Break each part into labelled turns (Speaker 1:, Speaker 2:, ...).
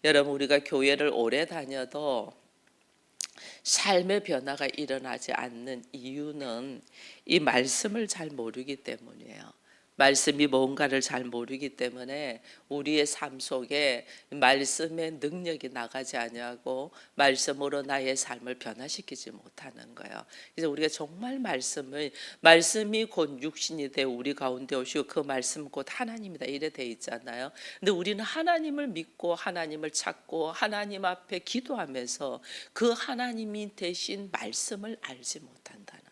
Speaker 1: 여러분, 우리가 교회를 오래 다녀도 삶의 변화가 일어나지 않는 이유는 이 말씀을 잘 모르기 때문이에요. 말씀이 뭔가를 잘 모르기 때문에 우리의 삶 속에 말씀의 능력이 나가지 아니하고 말씀으로 나의 삶을 변화시키지 못하는 거예요. 그래서 우리가 정말 말씀이 곧 육신이 되어 우리 가운데 오시고 그 말씀 곧 하나님이다 이래 돼 있잖아요. 근데 우리는 하나님을 믿고 하나님을 찾고 하나님 앞에 기도하면서 그 하나님이 대신 말씀을 알지 못한다는 거예요.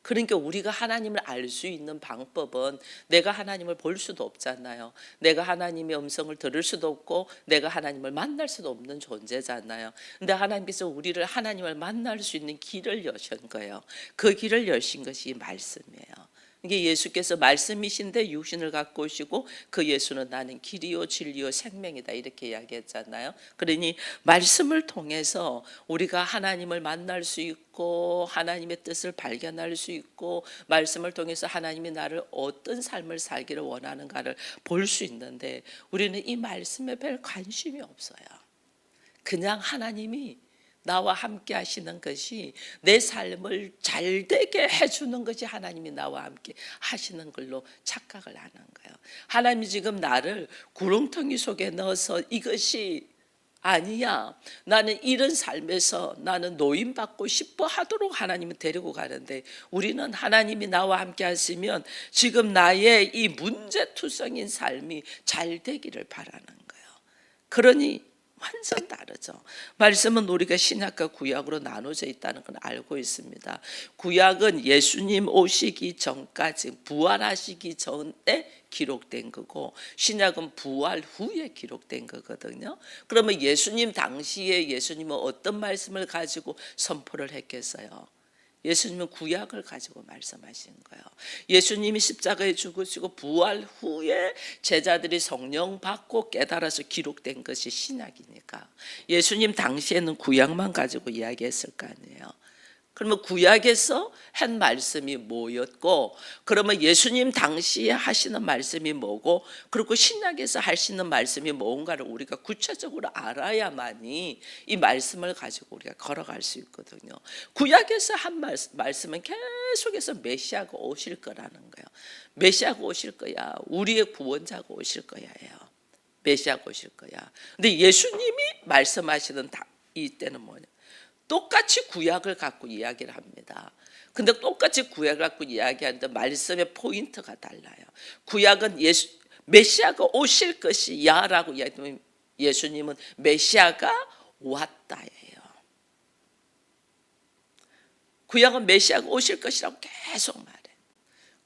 Speaker 1: 그러니까 우리가 하나님을 알 수 있는 방법은 내가 하나님을 볼 수도 없잖아요. 내가 하나님의 음성을 들을 수도 없고 내가 하나님을 만날 수도 없는 존재잖아요. 근데 하나님께서 우리를 하나님을 만날 수 있는 길을 여신 거예요. 그 길을 여신 것이 이 말씀이에요. 이게 예수께서 말씀이신데 육신을 갖고 오시고 그 예수는 나는 길이요 진리요 생명이다 이렇게 이야기했잖아요. 그러니 말씀을 통해서 우리가 하나님을 만날 수 있고 하나님의 뜻을 발견할 수 있고 말씀을 통해서 하나님이 나를 어떤 삶을 살기를 원하는가를 볼 수 있는데 우리는 이 말씀에 별 관심이 없어요. 그냥 하나님이 나와 함께 하시는 것이 내 삶을 잘 되게 해주는 것이 하나님이 나와 함께 하시는 걸로 착각을 하는 거예요. 하나님이 지금 나를 구렁텅이 속에 넣어서 이것이 아니야, 나는 이런 삶에서 나는 노인받고 싶어 하도록 하나님은 데리고 가는데 우리는 하나님이 나와 함께 하시면 지금 나의 이 문제투성인 삶이 잘 되기를 바라는 거예요. 그러니 완전 다르죠. 말씀은 우리가 신약과 구약으로 나눠져 있다는 건 알고 있습니다. 구약은 예수님 오시기 전까지 부활하시기 전에 기록된 거고 신약은 부활 후에 기록된 거거든요. 그러면 예수님 당시에 예수님은 어떤 말씀을 가지고 선포를 했겠어요? 예수님은 구약을 가지고 말씀하신 거예요. 예수님이 십자가에 죽으시고 부활 후에 제자들이 성령 받고 깨달아서 기록된 것이 신약이니까 예수님 당시에는 구약만 가지고 이야기했을 거 아니에요. 그러면 구약에서 한 말씀이 뭐였고 그러면 예수님 당시에 하시는 말씀이 뭐고 그리고 신약에서 하시는 말씀이 뭔가를 우리가 구체적으로 알아야만이 이 말씀을 가지고 우리가 걸어갈 수 있거든요. 구약에서 한 말씀은 계속해서 메시아가 오실 거라는 거예요. 메시아가 오실 거야. 우리의 구원자가 오실 거야예요. 메시아가 오실 거야. 근데 예수님이 말씀하시는 이때는 뭐냐? 똑같이 구약을 갖고 이야기를 합니다. 근데 똑같이 구약을 갖고 이야기하는데 말씀의 포인트가 달라요. 구약은 메시아가 오실 것이야 라고 이야기하면 예수님은 메시아가 왔다예요. 구약은 메시아가 오실 것이라고 계속 말해요.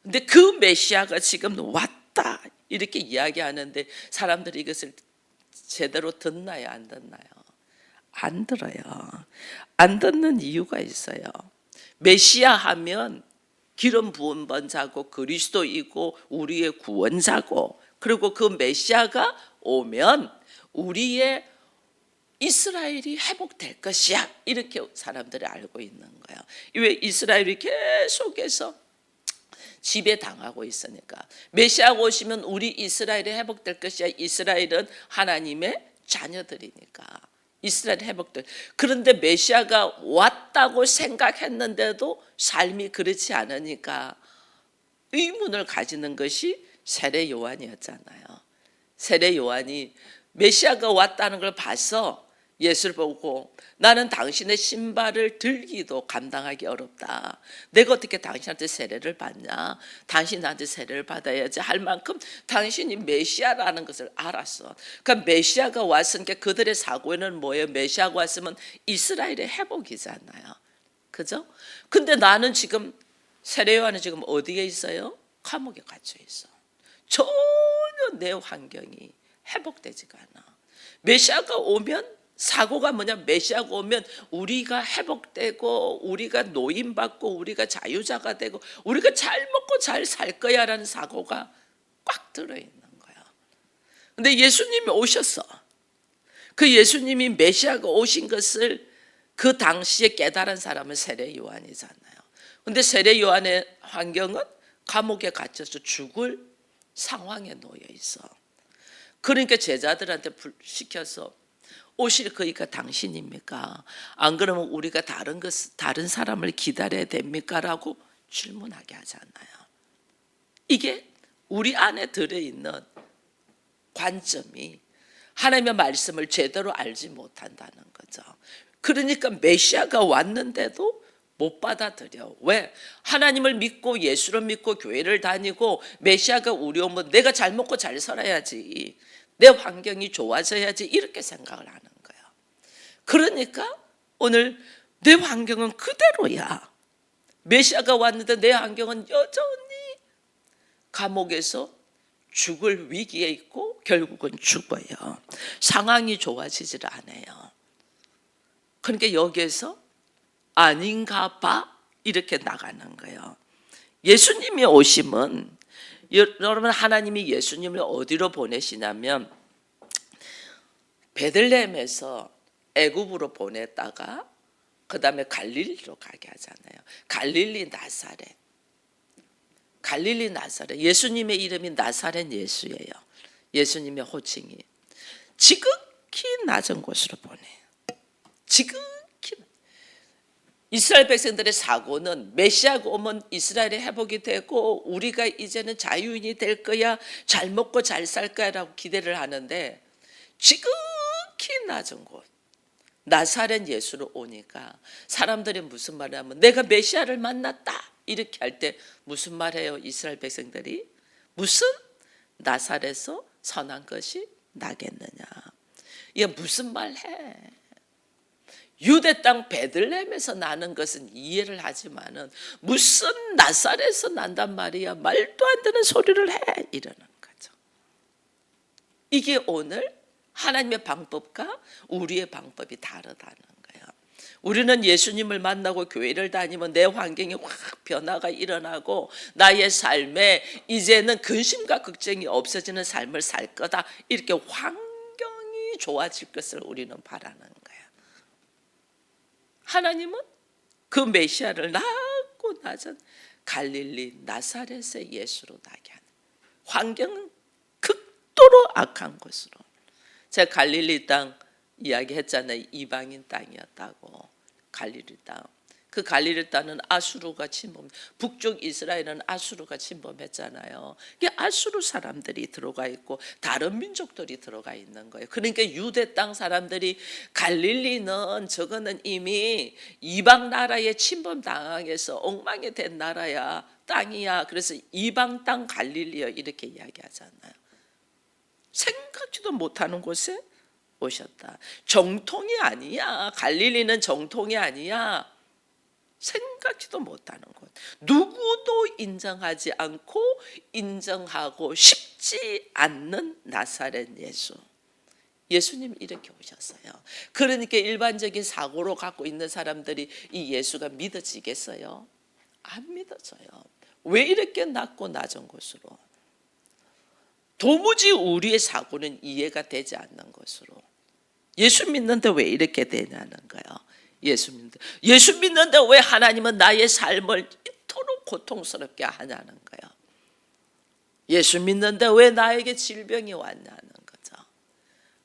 Speaker 1: 근데 그 메시아가 지금 왔다 이렇게 이야기하는데 사람들이 이것을 제대로 듣나요? 안 듣나요? 안 들어요. 안 듣는 이유가 있어요. 메시아 하면 기름 부은 번자고 그리스도이고 우리의 구원자고 그리고 그 메시아가 오면 우리의 이스라엘이 회복될 것이야 이렇게 사람들이 알고 있는 거예요. 왜 이스라엘이 계속해서 지배당하고 있으니까 메시아가 오시면 우리 이스라엘이 회복될 것이야. 이스라엘은 하나님의 자녀들이니까 이스라엘 회복될. 그런데 메시아가 왔다고 생각했는데도 삶이 그렇지 않으니까 의문을 가지는 것이 세례 요한이었잖아요. 세례 요한이 메시아가 왔다는 걸 봐서 예수를 보고 나는 당신의 신발을 들기도 감당하기 어렵다. 내가 어떻게 당신한테 세례를 받냐. 당신 나한테 세례를 받아야지 할 만큼 당신이 메시아라는 것을 알았어. 그러니까 메시아가 왔으니까 그들의 사고에는 뭐예요? 메시아가 왔으면 이스라엘의 회복이잖아요. 그죠? 근데 나는 지금 세례 요한은 지금 어디에 있어요? 감옥에 갇혀 있어. 전혀 내 환경이 회복되지가 않아. 메시아가 오면 사고가 뭐냐? 메시아가 오면 우리가 회복되고 우리가 노임받고 우리가 자유자가 되고 우리가 잘 먹고 잘 살 거야 라는 사고가 꽉 들어있는 거야. 근데 예수님이 오셨어. 그 예수님이 메시아가 오신 것을 그 당시에 깨달은 사람은 세례 요한이잖아요. 근데 세례 요한의 환경은 감옥에 갇혀서 죽을 상황에 놓여 있어. 그러니까 제자들한테 시켜서 오실 그이가 당신입니까? 안 그러면 우리가 다른 사람을 기다려야 됩니까? 라고 질문하게 하잖아요. 이게 우리 안에 들어있는 관점이 하나님의 말씀을 제대로 알지 못한다는 거죠. 그러니까 메시아가 왔는데도 못 받아들여. 왜? 하나님을 믿고 예수를 믿고 교회를 다니고 메시아가 우리 오면 내가 잘 먹고 잘 살아야지, 내 환경이 좋아져야지, 이렇게 생각을 하는 거예요. 그러니까 오늘 내 환경은 그대로야. 메시아가 왔는데 내 환경은 여전히 감옥에서 죽을 위기에 있고 결국은 죽어요. 상황이 좋아지질 않아요. 그러니까 여기에서 아닌가 봐 이렇게 나가는 거예요. 예수님이 오심은, 여러분, 하나님이 예수님을 어디로 보내시냐면 베들레헴에서 애굽으로 보냈다가 그 다음에 갈릴리로 가게 하잖아요. 갈릴리 나사렛. 예수님의 이름이 나사렛 예수예요. 예수님의 호칭이. 지극히 낮은 곳으로 보내요. 지극히. 이스라엘 백성들의 사고는 메시아가 오면 이스라엘의 회복이 되고 우리가 이제는 자유인이 될 거야, 잘 먹고 잘 살 거야라고 기대를 하는데, 지극히 낮은 곳 나사렛 예수로 오니까 사람들이 무슨 말을 하면 내가 메시아를 만났다 이렇게 할 때 무슨 말해요? 이스라엘 백성들이 무슨 나사렛에서 선한 것이 나겠느냐. 이게 무슨 말해? 유대 땅 베들레헴에서 나는 것은 이해를 하지만은 무슨 나사렛에서 난단 말이야, 말도 안 되는 소리를 해, 이러는 거죠. 이게 오늘 하나님의 방법과 우리의 방법이 다르다는 거예요. 우리는 예수님을 만나고 교회를 다니면 내 환경에 확 변화가 일어나고 나의 삶에 이제는 근심과 걱정이 없어지는 삶을 살 거다, 이렇게 환경이 좋아질 것을 우리는 바라는 거예요. 하나님은 그 메시아를 낮고 낮은 갈릴리 나사렛의 예수로 나게 하는, 환경은 극도로 악한 곳으로. 제가 갈릴리 땅 이야기했잖아요. 이방인 땅이었다고. 갈릴리 땅. 그 갈릴리 땅은 아수르가 침범, 북쪽 이스라엘은 아수르가 침범했잖아요. 이게 아수르 사람들이 들어가 있고 다른 민족들이 들어가 있는 거예요. 그러니까 유대 땅 사람들이 갈릴리는 저거는 이미 이방 나라에 침범 당해서 엉망이 된 나라야, 땅이야. 그래서 이방 땅 갈릴리요 이렇게 이야기하잖아요. 생각지도 못하는 곳에 오셨다. 정통이 아니야. 갈릴리는 정통이 아니야. 생각지도 못하는 곳. 누구도 인정하지 않고 인정하고 싶지 않는 나사렛 예수. 예수님 이렇게 오셨어요. 그러니까 일반적인 사고로 갖고 있는 사람들이 이 예수가 믿어지겠어요? 안 믿어져요. 왜 이렇게 낮고 낮은 곳으로? 도무지 우리의 사고는 이해가 되지 않는 것으로. 예수 믿는데 왜 이렇게 되냐는 거예요. 예수 믿는데 왜 하나님은 나의 삶을 이토록 고통스럽게 하냐는 거예요. 예수 믿는데 왜 나에게 질병이 왔냐는 거죠.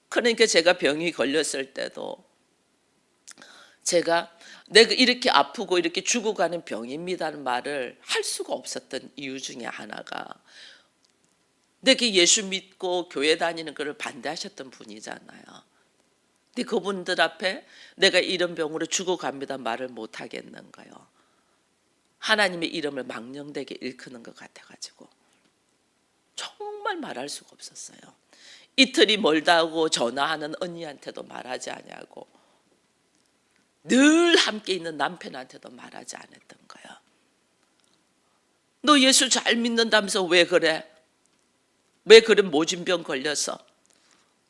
Speaker 1: 그러니까 제가 병이 걸렸을 때도 내가 이렇게 아프고 이렇게 죽어가는 병입니다는 말을 할 수가 없었던 이유 중에 하나가, 내가 예수 믿고 교회 다니는 것을 반대하셨던 분이잖아요. 근데 그분들 앞에 내가 이런 병으로 죽어갑니다 말을 못 하겠는 거예요. 하나님의 이름을 망령되게 일컫는 것 같아가지고 정말 말할 수가 없었어요. 이틀이 멀다고 전화하는 언니한테도 말하지 않냐고, 늘 함께 있는 남편한테도 말하지 않았던 거예요. 너 예수 잘 믿는다면서 왜 그래? 왜 그런 모진병 걸려서?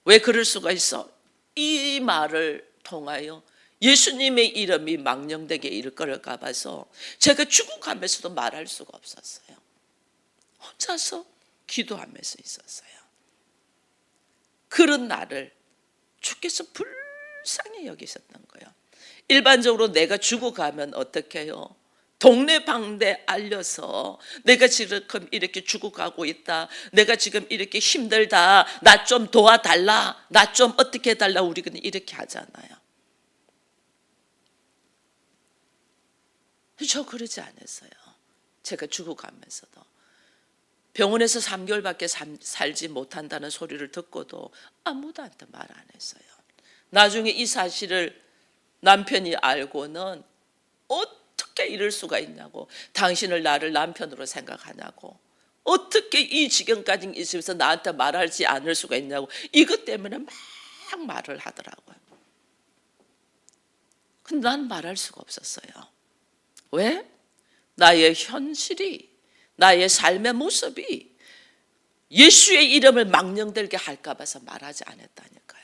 Speaker 1: 왜 그럴 수가 있어? 이 말을 통하여 예수님의 이름이 망령되게 일컬을까 봐서 제가 죽어가면서도 말할 수가 없었어요. 혼자서 기도하면서 있었어요. 그런 나를 주께서 불쌍히 여기셨던 거예요. 일반적으로 내가 죽어가면 어떻게 해요? 동네방네 알려서 내가 지금 이렇게 죽어가고 있다, 내가 지금 이렇게 힘들다, 나 좀 도와달라, 나 좀 어떻게 해달라, 우리는 이렇게 하잖아요. 저 그러지 않았어요. 제가 죽어가면서도 병원에서 3개월밖에 살지 못한다는 소리를 듣고도 아무도한테 말 안 했어요. 나중에 이 사실을 남편이 알고는 어떻게 이럴 수가 있냐고, 당신을 나를 남편으로 생각하냐고, 어떻게 이 지경까지 있으면서 나한테 말하지 않을 수가 있냐고, 이것 때문에 막 말을 하더라고요. 근데 난 말할 수가 없었어요. 왜? 나의 현실이, 나의 삶의 모습이 예수의 이름을 망령되게 할까 봐서 말하지 않았다니까요.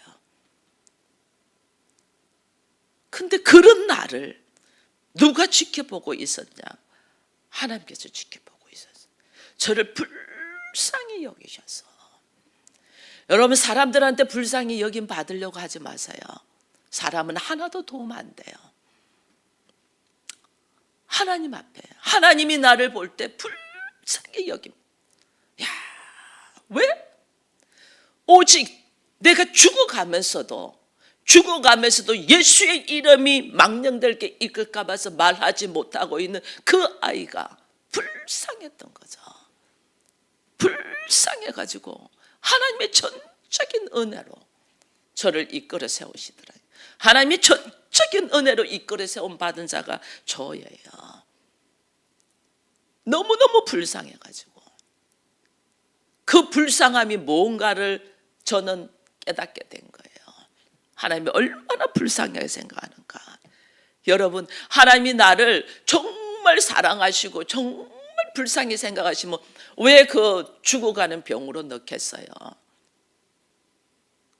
Speaker 1: 근데 그런 나를 누가 지켜보고 있었냐? 하나님께서 지켜보고 있었어요. 저를 불쌍히 여기셔서. 여러분, 사람들한테 불쌍히 여김 받으려고 하지 마세요. 사람은 하나도 도움 안 돼요. 하나님 앞에, 하나님이 나를 볼 때 불쌍히 여김. 야, 왜? 오직 내가 죽어가면서도 예수의 이름이 망령되게 이끌까 봐서 말하지 못하고 있는 그 아이가 불쌍했던 거죠. 불쌍해가지고 하나님의 전적인 은혜로 저를 이끌어 세우시더라고요. 하나님의 전적인 은혜로 이끌어 세움 받은 자가 저예요. 너무너무 불쌍해가지고 그 불쌍함이 뭔가를 저는 깨닫게 된 거예요. 하나님이 얼마나 불쌍하게 생각하는가. 여러분, 하나님이 나를 정말 사랑하시고 정말 불쌍히 생각하시면 왜 그 죽어가는 병으로 넣겠어요?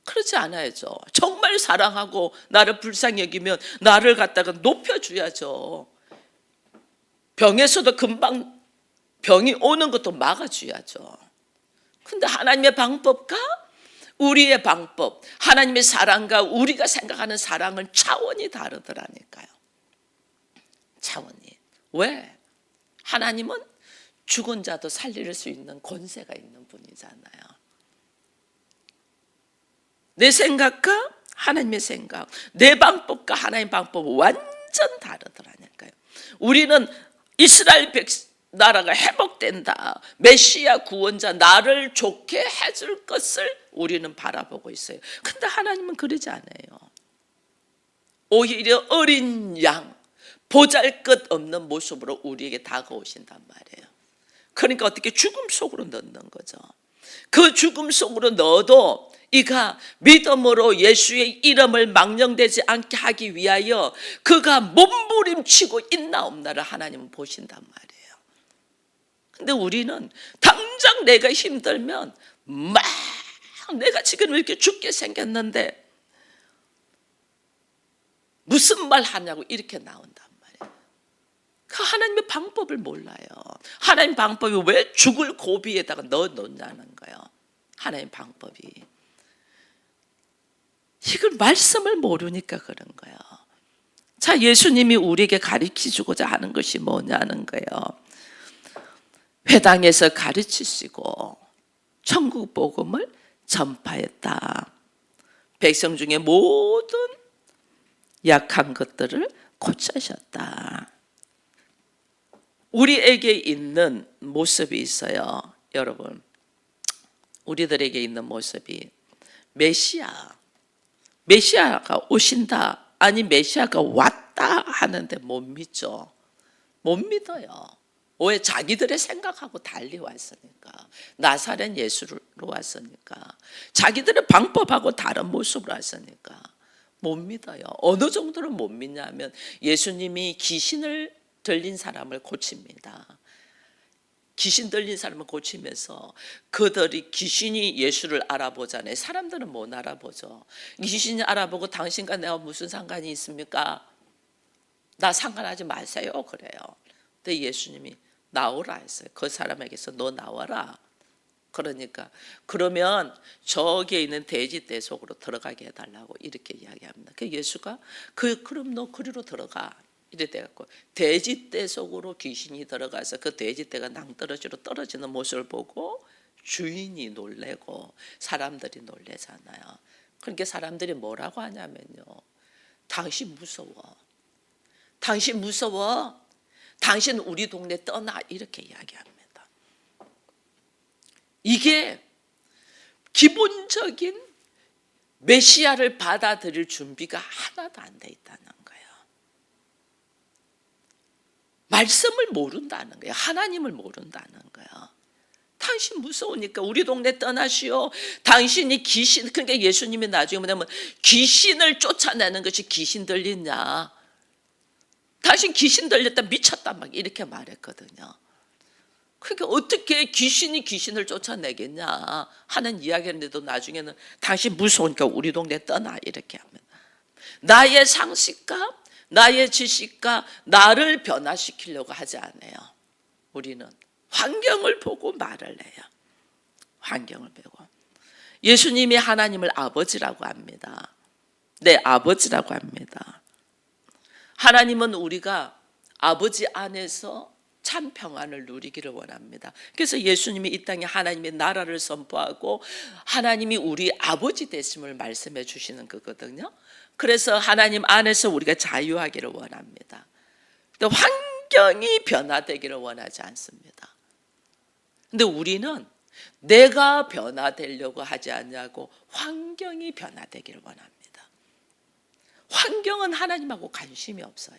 Speaker 1: 그렇지 않아야죠. 정말 사랑하고 나를 불쌍히 여기면 나를 갖다가 높여줘야죠. 병에서도 금방 병이 오는 것도 막아줘야죠. 근데 하나님의 방법과 우리의 방법, 하나님의 사랑과 우리가 생각하는 사랑은 차원이 다르더라니까요. 차원이. 왜? 하나님은 죽은 자도 살릴 수 있는 권세가 있는 분이잖아요. 내 생각과 하나님의 생각, 내 방법과 하나님의 방법은 완전 다르더라니까요. 우리는 이스라엘 나라가 회복된다, 메시아 구원자 나를 좋게 해줄 것을 우리는 바라보고 있어요. 근데 하나님은 그러지 않아요. 오히려 어린 양, 보잘것없는 모습으로 우리에게 다가오신단 말이에요. 그러니까 어떻게 죽음 속으로 넣는 거죠. 그 죽음 속으로 넣어도 이가 믿음으로 예수의 이름을 망령되지 않게 하기 위하여 그가 몸부림치고 있나 없나를 하나님은 보신단 말이에요. 근데 우리는 당장 내가 힘들면 막 내가 지금 이렇게 죽게 생겼는데 무슨 말 하냐고 이렇게 나온단 말이에요. 그 하나님의 방법을 몰라요. 하나님 방법이 왜 죽을 고비에다가 넣어 놓냐는 거예요. 하나님 방법이. 이걸 말씀을 모르니까 그런 거예요. 자, 예수님이 우리에게 가르치고자 하는 것이 뭐냐는 거예요. 회당에서 가르치시고 천국 복음을 전파했다. 백성 중에 모든 약한 것들을 고치셨다. 우리에게 있는 모습이 있어요. 여러분, 우리들에게 있는 모습이 메시아가 오신다, 아니 메시아가 왔다 하는데 못 믿죠. 못 믿어요. 왜? 자기들의 생각하고 달리 왔으니까. 나사렛 예수로 왔으니까. 자기들의 방법하고 다른 모습으로 왔으니까 못 믿어요. 어느 정도로 못 믿냐면 예수님이 귀신을 들린 사람을 고칩니다. 귀신 들린 사람을 고치면서 그들이 귀신이 예수를 알아보잖아요. 사람들은 못 알아보죠. 귀신이 알아보고 당신과 내가 무슨 상관이 있습니까? 나 상관하지 마세요 그래요. 근데 예수님이 나오라 했어요. 그 사람에게서 너 나와라. 그러니까 그러면 저기에 있는 돼지떼 속으로 들어가게 해달라고 이렇게 이야기합니다. 그 예수가 그럼 너 그리로 들어가. 이래 돼갖고 돼지떼 속으로 귀신이 들어가서 그 돼지떼가 낭떠러지로 떨어지는 모습을 보고 주인이 놀래고 사람들이 놀래잖아요. 그러니까 사람들이 뭐라고 하냐면요, 당신 무서워, 당신 무서워, 당신 우리 동네 떠나, 이렇게 이야기합니다. 이게 기본적인 메시아를 받아들일 준비가 하나도 안 돼 있다는 거예요. 말씀을 모른다는 거예요. 하나님을 모른다는 거예요. 당신 무서우니까 우리 동네 떠나시오. 당신이 귀신, 그러니까 예수님이 나중에 뭐냐면 귀신을 쫓아내는 것이 귀신 들리냐, 당신 귀신 들렸다, 미쳤다, 막 이렇게 말했거든요. 그러니까 어떻게 귀신이 귀신을 쫓아내겠냐 하는 이야기인데도 나중에는 당신 무서우니까 우리 동네 떠나, 이렇게 합니다. 나의 상식과 나의 지식과 나를 변화시키려고 하지 않아요. 우리는 환경을 보고 말을 해요. 환경을 보고. 예수님이 하나님을 아버지라고 합니다. 네, 아버지라고 합니다. 하나님은 우리가 아버지 안에서 참 평안을 누리기를 원합니다. 그래서 예수님이 이 땅에 하나님의 나라를 선포하고 하나님이 우리 아버지 되심을 말씀해 주시는 거거든요. 그래서 하나님 안에서 우리가 자유하기를 원합니다. 근데 환경이 변화되기를 원하지 않습니다. 근데 우리는 내가 변화되려고 하지 않냐고 환경이 변화되기를 원합니다. 환경은 하나님하고 관심이 없어요.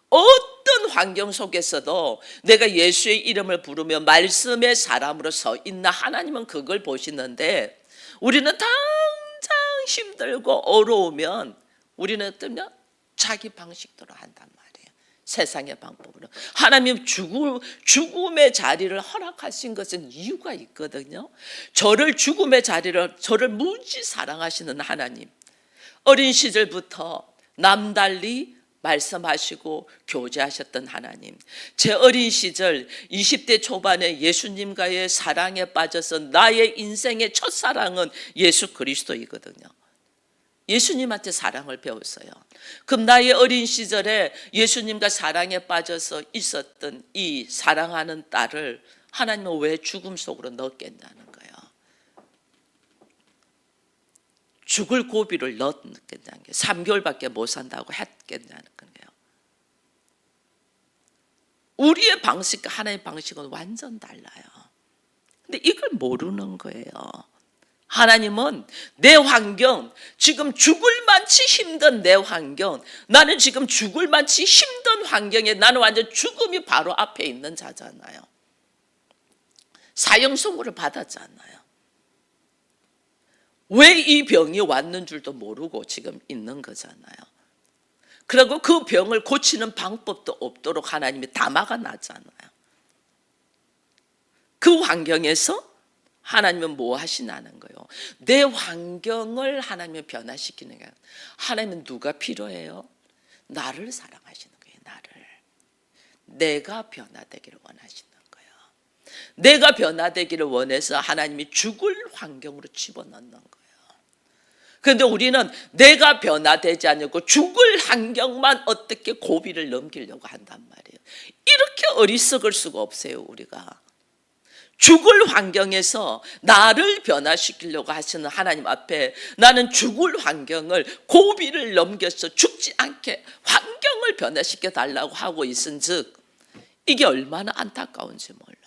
Speaker 1: 어떤 환경 속에서도 내가 예수의 이름을 부르며 말씀의 사람으로 서 있나, 하나님은 그걸 보시는데, 우리는 당장 힘들고 어려우면 우리는 어떠냐, 자기 방식대로 한단 말이에요. 세상의 방법으로. 하나님 죽음의 자리를 허락하신 것은 이유가 있거든요. 저를 무지 사랑하시는 하나님, 어린 시절부터 남달리 말씀하시고 교제하셨던 하나님, 제 어린 시절 20대 초반에 예수님과의 사랑에 빠져서 나의 인생의 첫사랑은 예수 그리스도이거든요. 예수님한테 사랑을 배웠어요. 그럼 나의 어린 시절에 예수님과 사랑에 빠져서 있었던 이 사랑하는 딸을 하나님은 왜 죽음 속으로 넣겠냐는 거예요. 죽을 고비를 넣겠냐는 게 3개월밖에 못 산다고 했겠냐는 거예요. 우리의 방식과 하나님의 방식은 완전 달라요. 근데 이걸 모르는 거예요. 하나님은 내 환경, 지금 죽을 만치 힘든 내 환경, 나는 지금 죽을 만치 힘든 환경에 나는 완전 죽음이 바로 앞에 있는 자잖아요. 사형 선고를 받았잖아요. 왜 이 병이 왔는 줄도 모르고 지금 있는 거잖아요. 그리고 그 병을 고치는 방법도 없도록 하나님이 다 막아놨잖아요. 그 환경에서 하나님은 뭐 하시냐는 거예요. 내 환경을 하나님은 변화시키는 거예요. 하나님은 누가 필요해요? 나를 사랑하시는 거예요. 나를. 내가 변화되기를 원하시는 거예요. 내가 변화되기를 원해서 하나님이 죽을 환경으로 집어넣는 거예요. 그런데 우리는 내가 변화되지 않고 죽을 환경만 어떻게 고비를 넘기려고 한단 말이에요. 이렇게 어리석을 수가 없어요. 우리가 죽을 환경에서 나를 변화시키려고 하시는 하나님 앞에 나는 죽을 환경을, 고비를 넘겨서 죽지 않게 환경을 변화시켜 달라고 하고 있은즉 이게 얼마나 안타까운지 몰라요.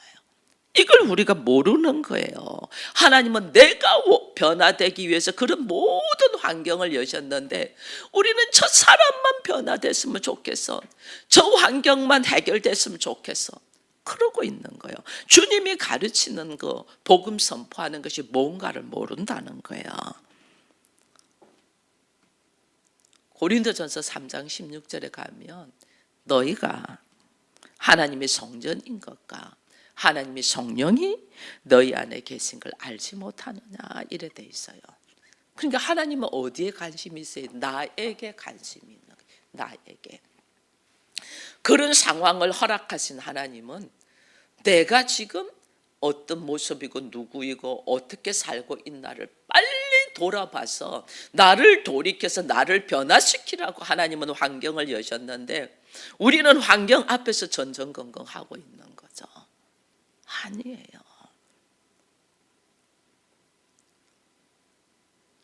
Speaker 1: 이걸 우리가 모르는 거예요. 하나님은 내가 변화되기 위해서 그런 모든 환경을 여셨는데 우리는 저 사람만 변화됐으면 좋겠어, 저 환경만 해결됐으면 좋겠어, 그러고 있는 거예요. 주님이 가르치는 거, 복음 선포하는 것이 뭔가를 모른다는 거예요. 고린도전서 3장 16절에 가면 너희가 하나님의 성전인 것과 하나님의 성령이 너희 안에 계신 걸 알지 못하느냐, 이래 돼 있어요. 그러니까 하나님은 어디에 관심이 있어요? 나에게 관심이 있는 거예요. 나에게. 그런 상황을 허락하신 하나님은 내가 지금 어떤 모습이고 누구이고 어떻게 살고 있나를 빨리 돌아봐서 나를 돌이켜서 나를 변화시키라고 하나님은 환경을 여셨는데 우리는 환경 앞에서 전전긍긍하고 있는 거죠. 아니에요.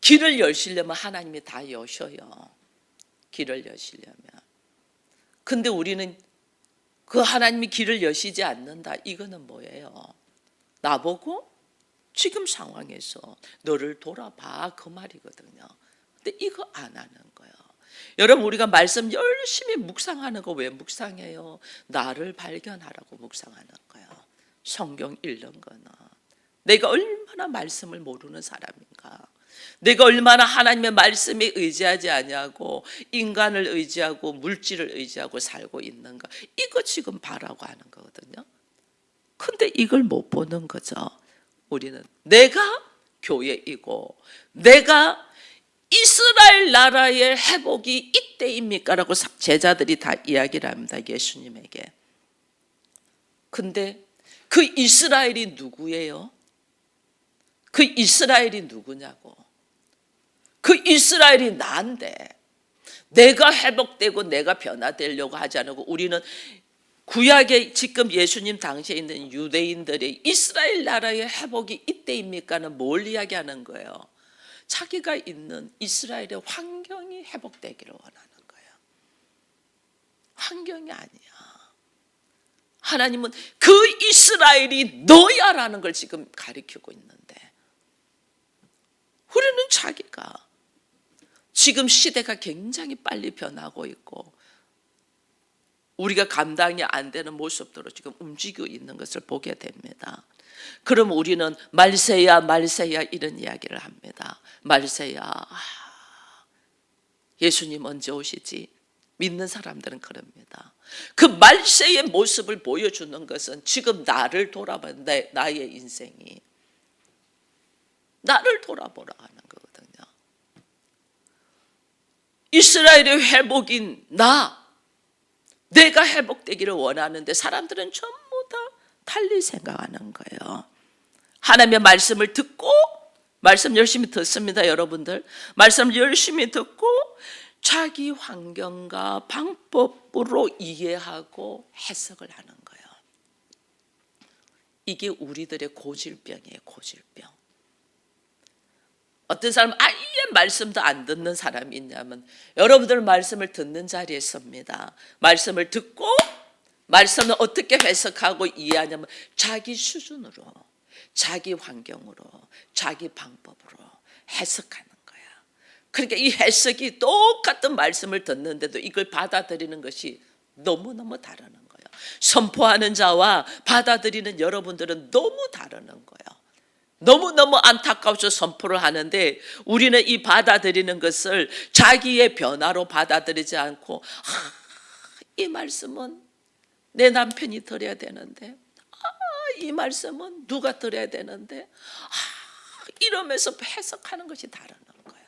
Speaker 1: 길을 여시려면 하나님이 다 여셔요. 길을 여시려면. 근데 우리는 그 하나님이 길을 여시지 않는다. 이거는 뭐예요? 나보고 지금 상황에서 너를 돌아봐, 그 말이거든요. 근데 이거 안 하는 거예요. 여러분, 우리가 말씀 열심히 묵상하는 거 왜 묵상해요? 나를 발견하라고 묵상하는 거예요. 성경 읽는 거는 내가 얼마나 말씀을 모르는 사람인가, 내가 얼마나 하나님의 말씀에 의지하지 아니하고 인간을 의지하고 물질을 의지하고 살고 있는가, 이거 지금 바라고 하는 거거든요. 근데 이걸 못 보는 거죠. 우리는 내가 교회이고 내가 이스라엘 나라의 회복이 이때입니까? 라고 제자들이 다 이야기를 합니다. 예수님에게. 근데 그 이스라엘이 누구예요? 그 이스라엘이 누구냐고. 그 이스라엘이 나인데 내가 회복되고 내가 변화되려고 하지 않고 우리는 구약에 지금 예수님 당시에 있는 유대인들이 이스라엘 나라의 회복이 이때입니까는 뭘 이야기하는 거예요? 자기가 있는 이스라엘의 환경이 회복되기를 원하는 거예요. 환경이 아니야. 하나님은 그 이스라엘이 너야라는 걸 지금 가리키고 있는데 우리는 자기가 지금 시대가 굉장히 빨리 변하고 있고 우리가 감당이 안 되는 모습대로 지금 움직이고 있는 것을 보게 됩니다. 그럼 우리는 말세야 말세야 이런 이야기를 합니다. 말세야, 예수님 언제 오시지? 믿는 사람들은 그럽니다. 그 말세의 모습을 보여주는 것은 지금 나를 돌아봐, 나의 인생이 나를 돌아보라 하는 거거든요. 이스라엘의 회복인 내가 회복되기를 원하는데 사람들은 전부 다 달리 생각하는 거예요. 하나님의 말씀을 듣고, 말씀 열심히 듣습니다, 여러분들. 말씀 열심히 듣고 자기 환경과 방법으로 이해하고 해석을 하는 거예요. 이게 우리들의 고질병이에요. 고질병. 어떤 사람은 아예 말씀도 안 듣는 사람이 있냐면 여러분들 말씀을 듣는 자리에 섭니다. 말씀을 듣고 말씀을 어떻게 해석하고 이해하냐면 자기 수준으로, 자기 환경으로, 자기 방법으로 해석하는 거야. 그러니까 이 해석이 똑같은 말씀을 듣는데도 이걸 받아들이는 것이 너무너무 다르는 거예요. 선포하는 자와 받아들이는 여러분들은 너무 다르는 거예요. 너무너무 안타까워서 선포를 하는데 우리는 이 받아들이는 것을 자기의 변화로 받아들이지 않고 이 말씀은 내 남편이 들어야 되는데 이 말씀은 누가 들어야 되는데 이러면서 해석하는 것이 다르는 거예요.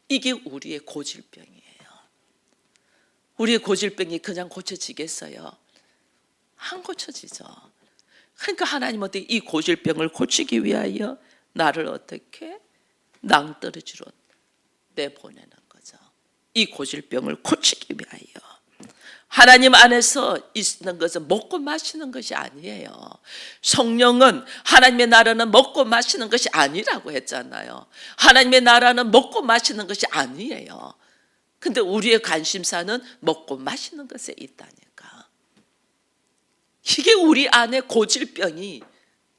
Speaker 1: 이게 우리의 고질병이에요. 우리의 고질병이 그냥 고쳐지겠어요? 안 고쳐지죠. 그러니까 하나님은 어떻게 이 고질병을 고치기 위하여 나를 어떻게 낭떠러지로 내보내는 거죠. 이 고질병을 고치기 위하여. 하나님 안에서 있는 것은 먹고 마시는 것이 아니에요. 성령은 하나님의 나라는 먹고 마시는 것이 아니라고 했잖아요. 하나님의 나라는 먹고 마시는 것이 아니에요. 근데 우리의 관심사는 먹고 마시는 것에 있다니까. 이게 우리 안에 고질병이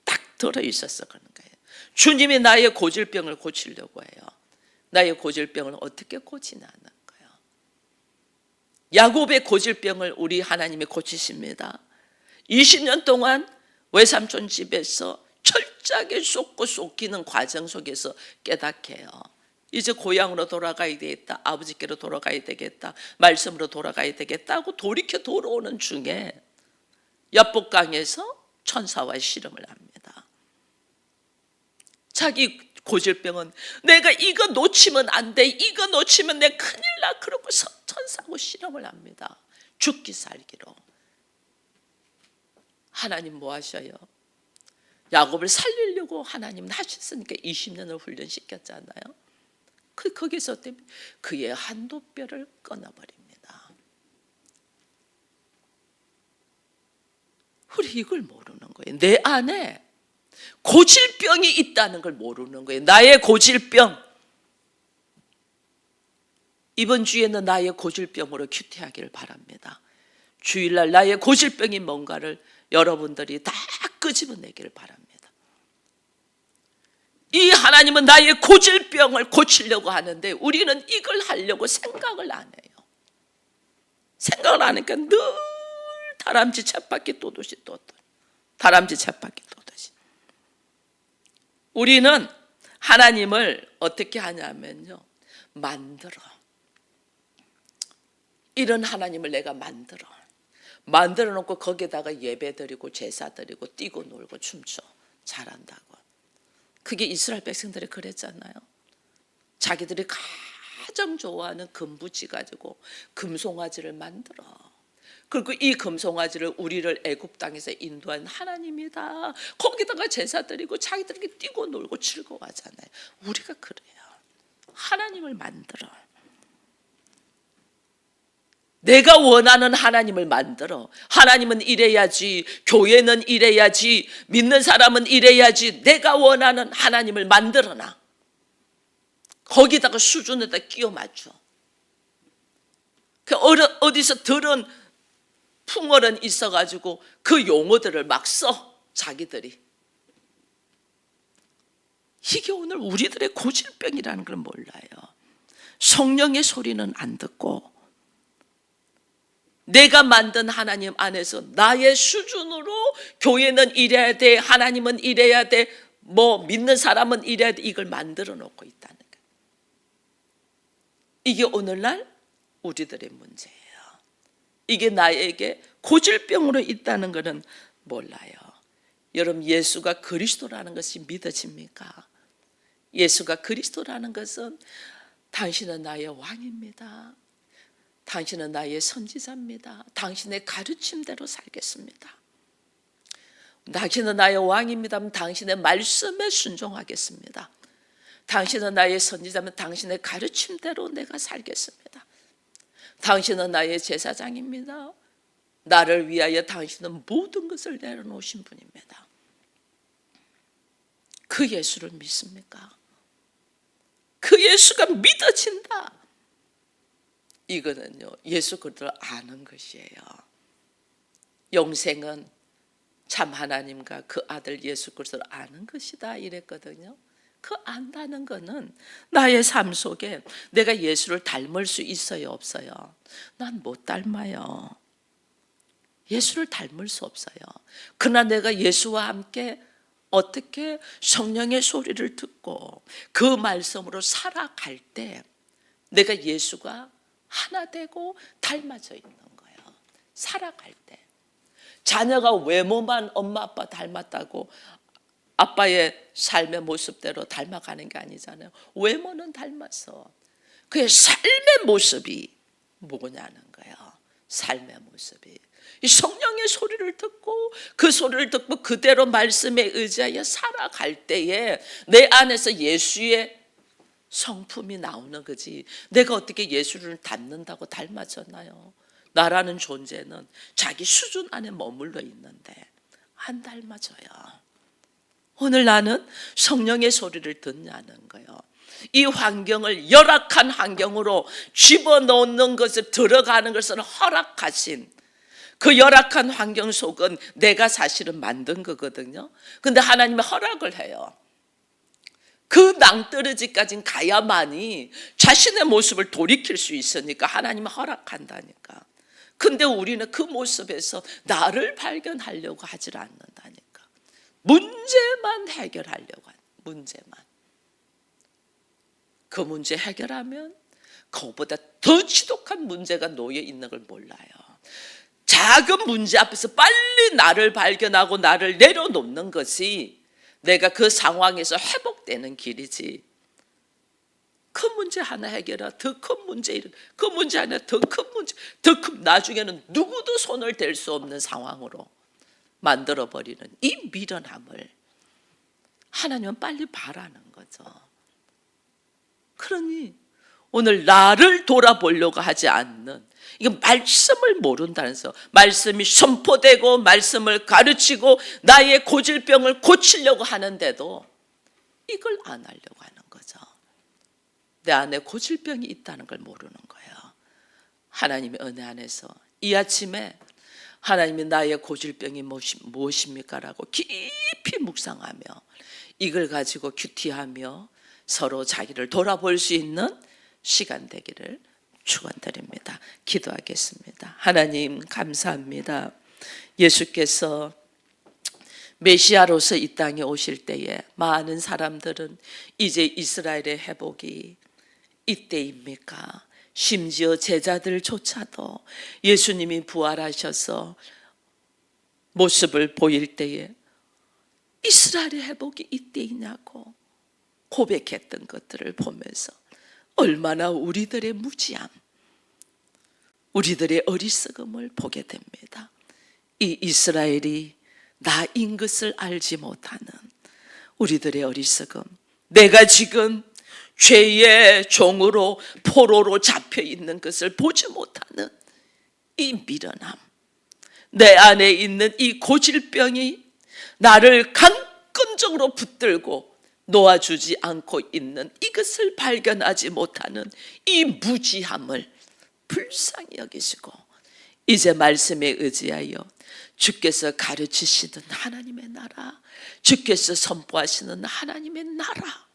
Speaker 1: 딱 들어있어서 그런 거예요. 주님이 나의 고질병을 고치려고 해요. 나의 고질병을 어떻게 고치냐는 거예요. 야곱의 고질병을 우리 하나님이 고치십니다. 20년 동안 외삼촌 집에서 철저하게 쏟고 쏟기는 과정 속에서 깨닫게 해요. 이제 고향으로 돌아가야 되겠다. 아버지께로 돌아가야 되겠다. 말씀으로 돌아가야 되겠다 하고 돌이켜 돌아오는 중에 야복강에서 천사와 씨름을 합니다. 자기 고질병은 내가 이거 놓치면 안 돼. 이거 놓치면 내 큰일 나. 그러고서 천사하고 씨름을 합니다. 죽기 살기로. 하나님 뭐 하셔요? 야곱을 살리려고 하나님은 하셨으니까 20년을 훈련시켰잖아요. 거기서 그의 한도뼈를 끊어버립니다. 우리 이걸 모르는 거예요. 내 안에 고질병이 있다는 걸 모르는 거예요. 나의 고질병. 이번 주에는 나의 고질병으로 큐티하기를 바랍니다. 주일날 나의 고질병이 뭔가를 여러분들이 다 끄집어내기를 바랍니다. 이 하나님은 나의 고질병을 고치려고 하는데 우리는 이걸 하려고 생각을 안 해요. 생각을 안 하니까 늘 다람쥐 쳇바퀴 또듯이 다람쥐 쳇바퀴 또듯이. 우리는 하나님을 어떻게 하냐면요, 만들어. 이런 하나님을 내가 만들어 놓고 거기에다가 예배 드리고 제사 드리고 뛰고 놀고 춤춰. 잘한다고. 그게 이스라엘 백성들이 그랬잖아요. 자기들이 가장 좋아하는 금부지 가지고 금송아지를 만들어. 그리고 이 금송아지를 우리를 애굽 땅에서 인도한 하나님이다. 거기다가 제사 드리고 자기들이 뛰고 놀고 즐거워하잖아요. 우리가 그래요. 하나님을 만들어. 내가 원하는 하나님을 만들어. 하나님은 이래야지, 교회는 이래야지, 믿는 사람은 이래야지. 내가 원하는 하나님을 만들어놔. 거기다가 수준에다 끼워 맞춰. 어디서 들은 풍어는 있어가지고 그 용어들을 막 써, 자기들이. 이게 오늘 우리들의 고질병이라는 걸 몰라요. 성령의 소리는 안 듣고 내가 만든 하나님 안에서 나의 수준으로 교회는 이래야 돼, 하나님은 이래야 돼, 뭐 믿는 사람은 이래야 돼, 이걸 만들어 놓고 있다는 거예요. 이게 오늘날 우리들의 문제예요. 이게 나에게 고질병으로 있다는 것은 몰라요. 여러분, 예수가 그리스도라는 것이 믿어집니까? 예수가 그리스도라는 것은 당신은 나의 왕입니다. 당신은 나의 선지자입니다. 당신의 가르침대로 살겠습니다. 당신은 나의 왕입니다. 당신의 말씀에 순종하겠습니다. 당신은 나의 선지자면 당신의 가르침대로 내가 살겠습니다. 당신은 나의 제사장입니다. 나를 위하여 당신은 모든 것을 내려놓으신 분입니다. 그 예수를 믿습니까? 그 예수가 믿어진다. 이거는요, 예수 그리스도를 아는 것이에요. 영생은 참 하나님과 그 아들 예수 그리스도를 아는 것이다 이랬거든요. 그 안다는 거는 나의 삶 속에 내가 예수를 닮을 수 있어요, 없어요? 난 못 닮아요. 예수를 닮을 수 없어요. 그러나 내가 예수와 함께 어떻게 성령의 소리를 듣고 그 말씀으로 살아갈 때 내가 예수가 하나 되고 닮아져 있는 거예요. 살아갈 때. 자녀가 외모만 엄마 아빠 닮았다고 아빠의 삶의 모습대로 닮아가는 게 아니잖아요. 외모는 닮았어. 그의 삶의 모습이 뭐냐는 거예요. 삶의 모습이. 이 성령의 소리를 듣고 그 소리를 듣고 그대로 말씀에 의지하여 살아갈 때에 내 안에서 예수의 성품이 나오는 거지. 내가 어떻게 예수를 닮는다고 닮아졌나요? 나라는 존재는 자기 수준 안에 머물러 있는데 안 닮아져요. 오늘 나는 성령의 소리를 듣냐는 거예요. 이 환경을 열악한 환경으로 집어넣는 것을 들어가는 것을 허락하신 그 열악한 환경 속은 내가 사실은 만든 거거든요. 근데 하나님이 허락을 해요. 그 낭떠러지까지 가야만이 자신의 모습을 돌이킬 수 있으니까 하나님이 허락한다니까. 근데 우리는 그 모습에서 나를 발견하려고 하질 않는다니까. 문제만 해결하려고 하는 문제만. 그 문제 해결하면 그것보다 더 지독한 문제가 놓여 있는 걸 몰라요. 작은 문제 앞에서 빨리 나를 발견하고 나를 내려놓는 것이 내가 그 상황에서 회복되는 길이지. 그 문제 하나 해결하 더 큰 문제, 그 문제 하나 더 큰 문제, 더 큰, 나중에는 누구도 손을 댈 수 없는 상황으로 만들어버리는 이 미련함을 하나님은 빨리 바라는 거죠. 그러니 오늘 나를 돌아보려고 하지 않는, 이건 말씀을 모른다는 거, 말씀이 선포되고 말씀을 가르치고 나의 고질병을 고치려고 하는데도 이걸 안 하려고 하는 거죠. 내 안에 고질병이 있다는 걸 모르는 거예요. 하나님의 은혜 안에서 이 아침에 하나님이 나의 고질병이 무엇입니까? 라고 깊이 묵상하며 이걸 가지고 큐티하며 서로 자기를 돌아볼 수 있는 시간 되기를 축원드립니다. 기도하겠습니다. 하나님 감사합니다. 예수께서 메시아로서 이 땅에 오실 때에 많은 사람들은 이제 이스라엘의 회복이 이때입니까? 심지어 제자들조차도 예수님이 부활하셔서 모습을 보일 때에 이스라엘의 회복이 이때이냐고 고백했던 것들을 보면서 얼마나 우리들의 무지함, 우리들의 어리석음을 보게 됩니다. 이 이스라엘이 나인 것을 알지 못하는 우리들의 어리석음, 내가 지금 죄의 종으로 포로로 잡혀 있는 것을 보지 못하는 이 미련함, 내 안에 있는 이 고질병이 나를 강건적으로 붙들고 놓아주지 않고 있는 이것을 발견하지 못하는 이 무지함을 불쌍히 여기시고 이제 말씀에 의지하여 주께서 가르치시는 하나님의 나라, 주께서 선포하시는 하나님의 나라,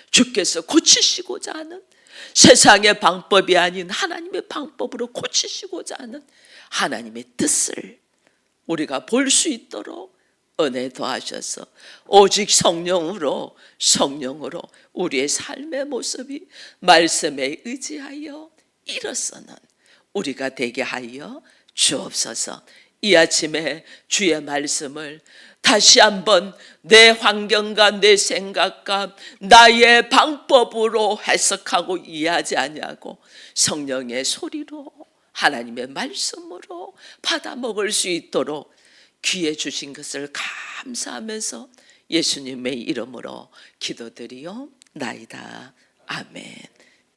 Speaker 1: 주께서 고치시고자 하는 세상의 방법이 아닌 하나님의 방법으로 고치시고자 하는 하나님의 뜻을 우리가 볼 수 있도록 은혜 더하셔서 오직 성령으로 우리의 삶의 모습이 말씀에 의지하여 일어서는 우리가 되게 하여 주옵소서. 이 아침에 주의 말씀을 다시 한번 내 환경과 내 생각과 나의 방법으로 해석하고 이해하지 아니하고 성령의 소리로 하나님의 말씀으로 받아 먹을 수 있도록 귀해 주신 것을 감사하면서 예수님의 이름으로 기도드리옵나이다. 아멘.